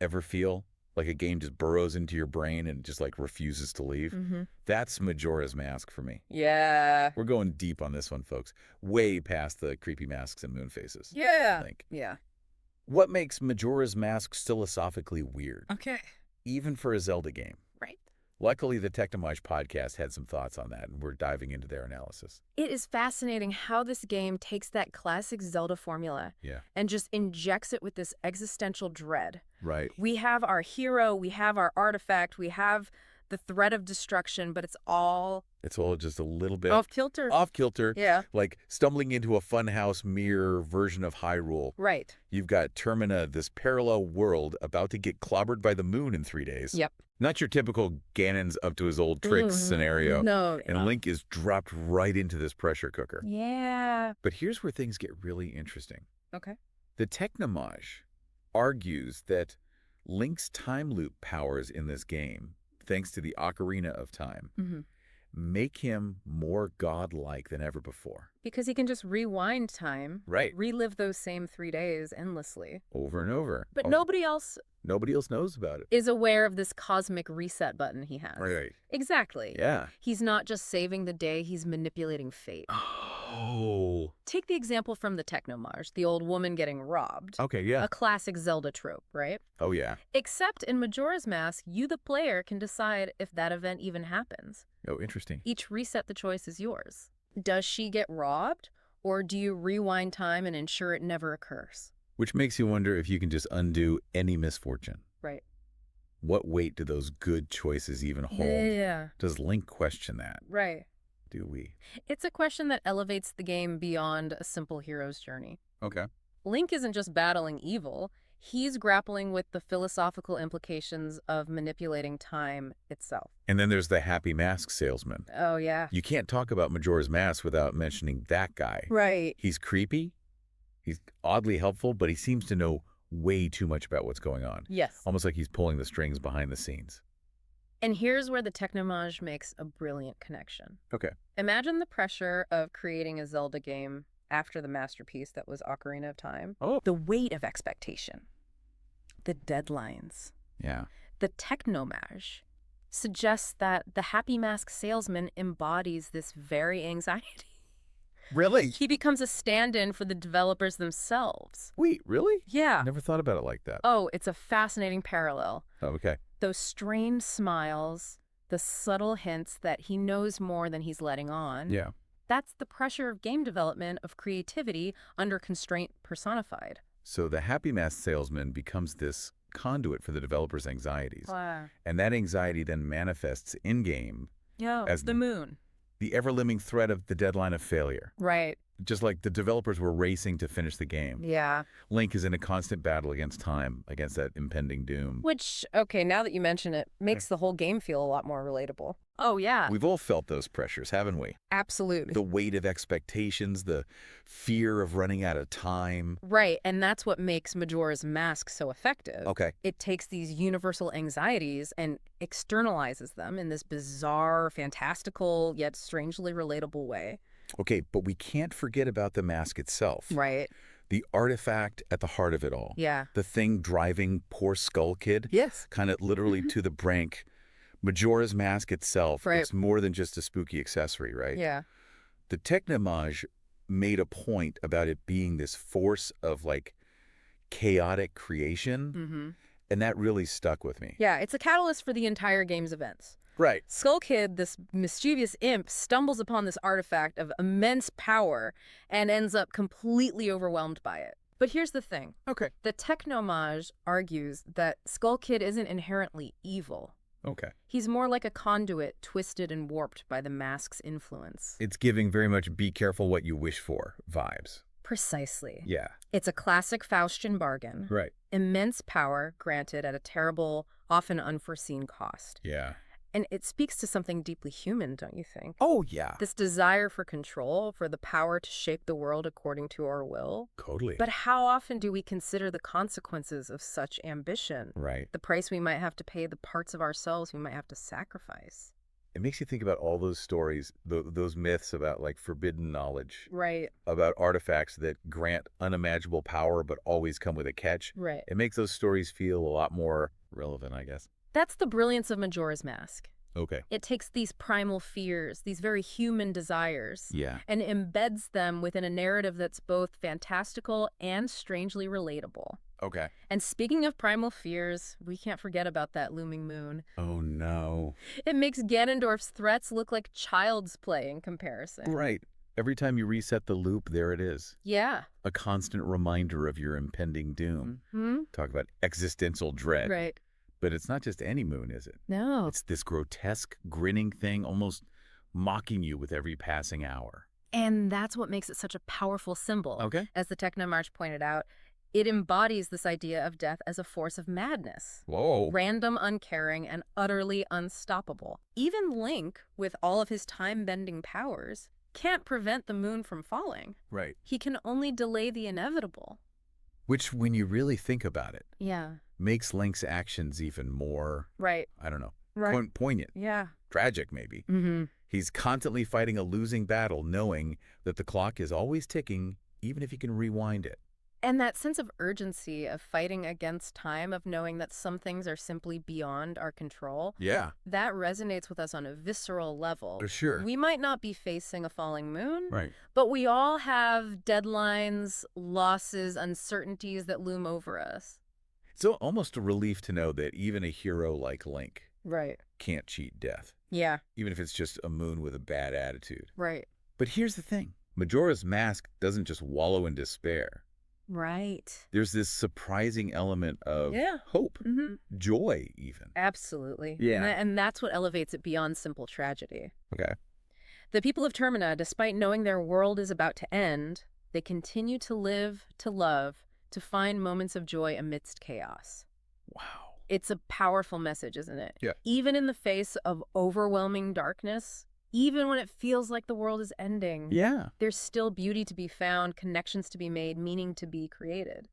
ever feel like a game just burrows into your brain and just like refuses to leave? That's Majora's Mask for me. Yeah. We're going deep on this one, folks. Way past the creepy masks and moon faces. Yeah. I think. Yeah. What makes Majora's Mask philosophically weird? Okay. Even for a Zelda game. Right. Luckily, the Technomage podcast had some thoughts on that, and we're diving into their analysis. It is fascinating how this game takes that classic Zelda formula and just injects it with this existential dread. Right. We have our hero, we have our artifact, we have the threat of destruction, but it's all just a little bit off kilter. Off kilter. Yeah. Like stumbling into a funhouse mirror version of Hyrule. Right. You've got Termina, this parallel world about to get clobbered by the moon in 3 days. Yep. Not your typical Ganon's up to his old tricks scenario. No. And Link is dropped right into this pressure cooker. Yeah. But here's where things get really interesting. Okay. The Technomage argues that Link's time loop powers in this game, thanks to the Ocarina of Time, make him more godlike than ever before. Because he can just rewind time. Right. Relive those same 3 days endlessly. Over and over. But nobody else knows about it. Is aware of this cosmic reset button he has. Right. Exactly. Yeah. He's not just saving the day, he's manipulating fate. Oh. Take the example from the Technomage, the old woman getting robbed. Okay, yeah. A classic Zelda trope, right? Oh, yeah. Except in Majora's Mask, you, the player, can decide if that event even happens. Oh, interesting. Each reset, the choice is yours. Does she get robbed, or do you rewind time and ensure it never occurs? Which makes you wonder if you can just undo any misfortune. Right. What weight do those good choices even hold? Yeah. Does Link question that? Right. Do we? It's a question that elevates the game beyond a simple hero's journey. Okay. Link isn't just battling evil. He's grappling with the philosophical implications of manipulating time itself. And then there's the Happy Mask Salesman. Oh, yeah. You can't talk about Majora's Mask without mentioning that guy. Right. He's creepy. He's oddly helpful, but he seems to know way too much about what's going on. Yes. Almost like he's pulling the strings behind the scenes. And here's where the Technomage makes a brilliant connection. Okay. Imagine the pressure of creating a Zelda game after the masterpiece that was Ocarina of Time. Oh. The weight of expectation. The deadlines. Yeah. The Technomage suggests that the Happy Mask Salesman embodies this very anxiety. Really? He becomes a stand-in for the developers themselves. Wait, really? Yeah. Never thought about it like that. Oh, it's a fascinating parallel. Oh, okay. Those strained smiles, the subtle hints that he knows more than he's letting on. Yeah. That's the pressure of game development, of creativity under constraint personified. So the Happy Mask Salesman becomes this conduit for the developer's anxieties. Wow. And that anxiety then manifests in-game as the moon. The ever-looming threat of the deadline of failure. Right. Just like the developers were racing to finish the game. Yeah. Link is in a constant battle against time, against that impending doom. Which, okay, now that you mention it, makes the whole game feel a lot more relatable. Oh, yeah. We've all felt those pressures, haven't we? Absolutely. The weight of expectations, the fear of running out of time. Right, and that's what makes Majora's Mask so effective. Okay. It takes these universal anxieties and externalizes them in this bizarre, fantastical, yet strangely relatable way. Okay, but we can't forget about the mask itself. Right. The artifact at the heart of it all. Yeah. The thing driving poor Skull Kid. Yes. Kind of literally to the brink. Majora's Mask itself, Right. It's more than just a spooky accessory, right? Yeah. The Technomage made a point about it being this force of like chaotic creation, and that really stuck with me. Yeah, it's a catalyst for the entire game's events. Right. Skull Kid, this mischievous imp, stumbles upon this artifact of immense power and ends up completely overwhelmed by it. But here's the thing. Okay. The Technomage argues that Skull Kid isn't inherently evil. Okay. He's more like a conduit twisted and warped by the mask's influence. It's giving very much be careful what you wish for vibes. Precisely. Yeah. It's a classic Faustian bargain. Right. Immense power granted at a terrible, often unforeseen cost. Yeah. And it speaks to something deeply human, don't you think? Oh, yeah. This desire for control, for the power to shape the world according to our will. Totally. But how often do we consider the consequences of such ambition? Right. The price we might have to pay, the parts of ourselves we might have to sacrifice. It makes you think about all those stories, those myths about like forbidden knowledge, Right. about artifacts that grant unimaginable power but always come with a catch. Right. It makes those stories feel a lot more relevant, I guess. That's the brilliance of Majora's Mask. Okay. It takes these primal fears, these very human desires, Yeah. and embeds them within a narrative that's both fantastical and strangely relatable. Okay. And speaking of primal fears, we can't forget about that looming moon. Oh, no. It makes Ganondorf's threats look like child's play in comparison. Right. Every time you reset the loop, there it is. Yeah. A constant reminder of your impending doom. Talk about existential dread. Right. But it's not just any moon, is it? No. It's this grotesque, grinning thing almost mocking you with every passing hour. And that's what makes it such a powerful symbol. Okay. As the Technomage pointed out, it embodies this idea of death as a force of madness. Whoa. Random, uncaring, and utterly unstoppable. Even Link, with all of his time-bending powers, can't prevent the moon from falling. Right. He can only delay the inevitable. Which, when you really think about it, Yeah. makes Link's actions even more, Right. I don't know, Right. poignant, Yeah. tragic maybe. Mm-hmm. He's constantly fighting a losing battle, knowing that the clock is always ticking, even if he can rewind it. And that sense of urgency of fighting against time, of knowing that some things are simply beyond our control, Yeah. that resonates with us on a visceral level. For sure. We might not be facing a falling moon, Right. but we all have deadlines, losses, uncertainties that loom over us. It's almost a relief to know that even a hero like Link Right. can't cheat death, Yeah. even if it's just a moon with a bad attitude. Right. But here's the thing. Majora's Mask doesn't just wallow in despair. Right. There's this surprising element of hope, joy even. Absolutely. Yeah. And that's what elevates it beyond simple tragedy. Okay. The people of Termina, despite knowing their world is about to end, they continue to live, to love, to find moments of joy amidst chaos. Wow. It's a powerful message, isn't it? Yeah. Even in the face of overwhelming darkness, even when it feels like the world is ending, Yeah. there's still beauty to be found, connections to be made, meaning to be created.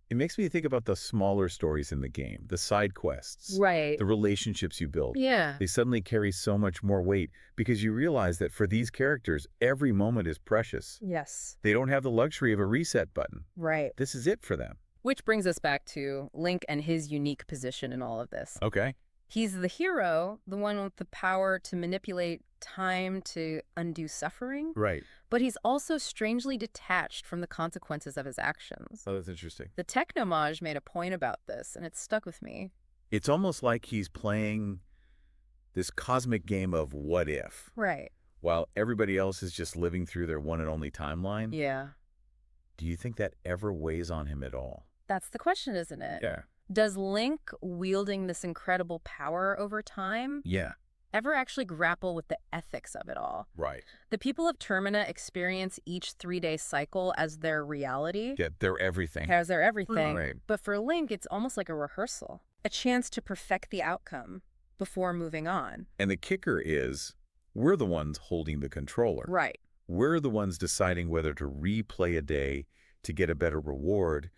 It makes me think about the smaller stories in the game, the side quests, Right. the relationships you build. Yeah. They suddenly carry so much more weight because you realize that for these characters, every moment is precious. Yes. They don't have the luxury of a reset button. Right. This is it for them. Which brings us back to Link and his unique position in all of this. Okay. He's the hero, the one with the power to manipulate time to undo suffering, Right. but he's also strangely detached from the consequences of his actions. Oh, that's interesting. The Technomage made a point about this, and it stuck with me. It's almost like he's playing this cosmic game of what if, Right. while everybody else is just living through their one and only timeline. Yeah. Do you think that ever weighs on him at all? That's the question, isn't it? Yeah. Does Link, wielding this incredible power over time, Yeah. ever actually grapple with the ethics of it all? Right. The people of Termina experience each 3-day cycle as their reality, Yeah, they're everything. as their everything. Right. But for Link, it's almost like a rehearsal, a chance to perfect the outcome before moving on. And the kicker is, we're the ones holding the controller. Right. We're the ones deciding whether to replay a day to get a better reward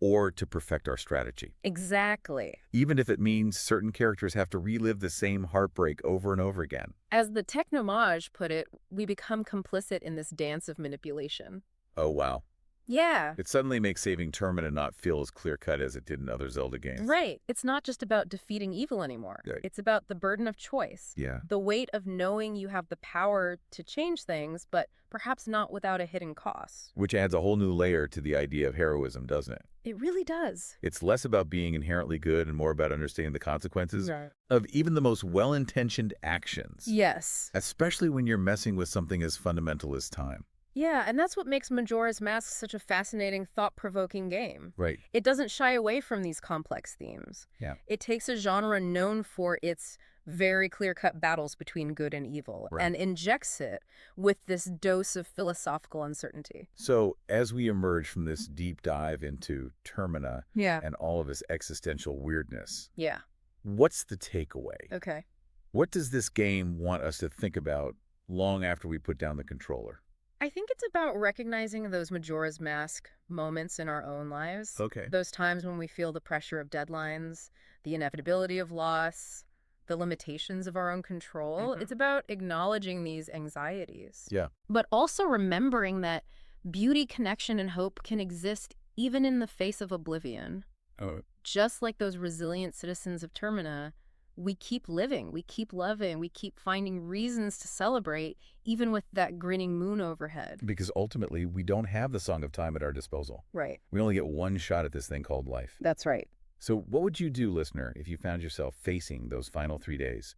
or to perfect our strategy. Exactly. Even if it means certain characters have to relive the same heartbreak over and over again. As the Technomage put it, we become complicit in this dance of manipulation. Oh, wow. Yeah. It suddenly makes saving Termina not feel as clear-cut as it did in other Zelda games. Right. It's not just about defeating evil anymore. Right. It's about the burden of choice. Yeah. The weight of knowing you have the power to change things, but perhaps not without a hidden cost. Which adds a whole new layer to the idea of heroism, doesn't it? It really does. It's less about being inherently good and more about understanding the consequences Right. of even the most well-intentioned actions. Yes. Especially when you're messing with something as fundamental as time. Yeah, and that's what makes Majora's Mask such a fascinating, thought-provoking game. Right. It doesn't shy away from these complex themes. Yeah. It takes a genre known for its very clear-cut battles between good and evil, Right. and injects it with this dose of philosophical uncertainty. So as we emerge from this deep dive into Termina Yeah. and all of its existential weirdness, Yeah. what's the takeaway? Okay. What does this game want us to think about long after we put down the controller? I think it's about recognizing those Majora's Mask moments in our own lives. Okay. Those times when we feel the pressure of deadlines, the inevitability of loss, the limitations of our own control. It's about acknowledging these anxieties. Yeah. But also remembering that beauty, connection, and hope can exist even in the face of oblivion. Oh, Just like those resilient citizens of Termina, we keep living, we keep loving, we keep finding reasons to celebrate, even with that grinning moon overhead. because ultimately, we don't have the Song of Time at our disposal. Right. We only get one shot at this thing called life. That's right. So what would you do, listener, if you found yourself facing those final 3 days?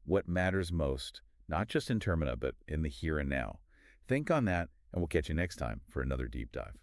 What matters most, not just in Termina, but in the here and now? Think on that, and we'll catch you next time for another deep dive.